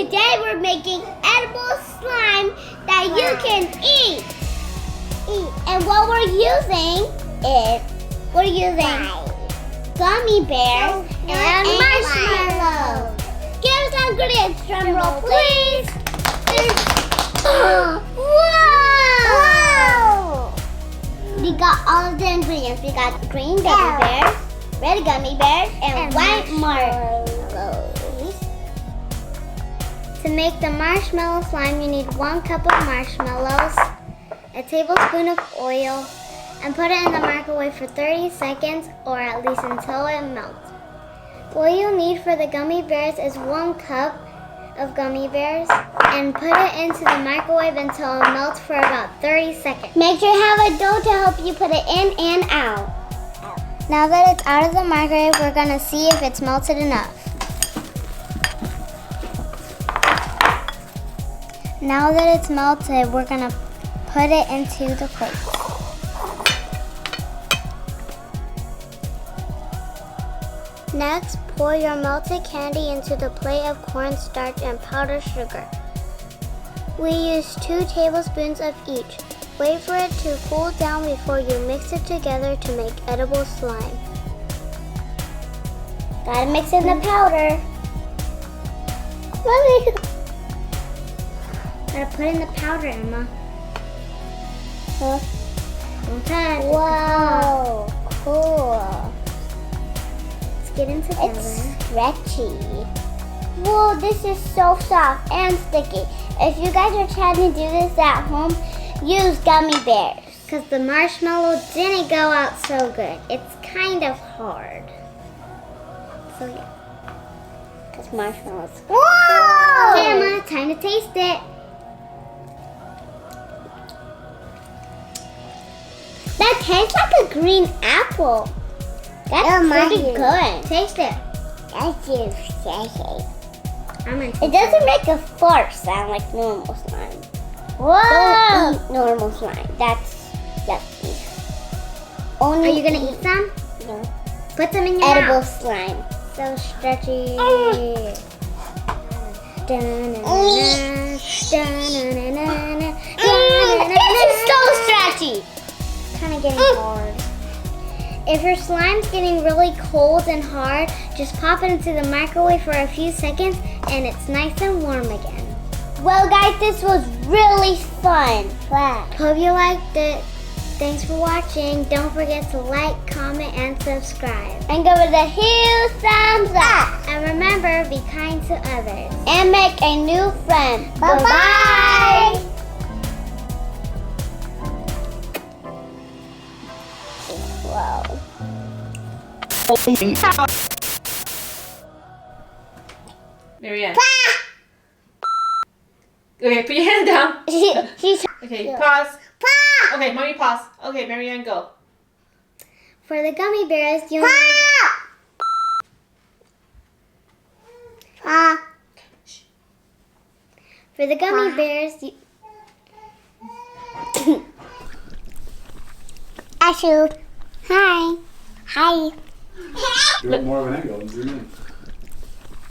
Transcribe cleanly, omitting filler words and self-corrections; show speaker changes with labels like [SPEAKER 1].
[SPEAKER 1] Today we're making edible slime that you can eat. And what we're using is gummy bears and marshmallows. Give us some ingredients, drum roll, please. Whoa! We got all of the ingredients. We got green gummy bears, red gummy bears, and white marshmallows. To make the marshmallow slime, you need 1 cup of marshmallows, a tablespoon of oil, and put it in the microwave for 30 seconds or at least until it melts. What you'll need for the gummy bears is 1 cup of gummy bears and put it into the microwave until it melts for about 30 seconds. Make sure you have a dough to help you put it in and out. Now that it's out of the microwave, we're going to see if it's melted enough. Now that it's melted, we're going to put it into the plate. Next, pour your melted candy into the plate of cornstarch and powdered sugar. We use 2 tablespoons of each. Wait for it to cool down before you mix it together to make edible slime. Gotta mix in the powder. Mommy! Gotta put in the powder, Emma. Huh? Don't touch. Wow, cool. Let's get it together. It's stretchy. Whoa, this is so soft and sticky. If you guys are trying to do this at home, use gummy bears. Because the marshmallow didn't go out so good. It's kind of hard. So yeah. Because marshmallows. Whoa! Okay, Emma, time to taste it. That tastes like a green apple. That's pretty good. Taste it. That's just it doesn't make a fart sound like normal slime. Whoa! Don't eat normal slime. That's yucky. Are you gonna eat some? No. Put some in your edible mouth. Slime. So stretchy. It's so stretchy. Kind of getting hard. If your slime's getting really cold and hard, just pop it into the microwave for a few seconds and it's nice and warm again. Well guys, this was really fun. Hope you liked it. Thanks for watching. Don't forget to like, comment, and subscribe. And give it a huge thumbs up. And remember, be kind to others. And make a new friend. Bye-bye. Wow.
[SPEAKER 2] Marianne. Okay, put your hand down. Okay, pause. Okay, mommy pause. Okay, Marianne, go.
[SPEAKER 1] For the gummy bears, you need... For the gummy bears, you... Ashu. Hi.
[SPEAKER 3] Do it more of an angle and zoom in.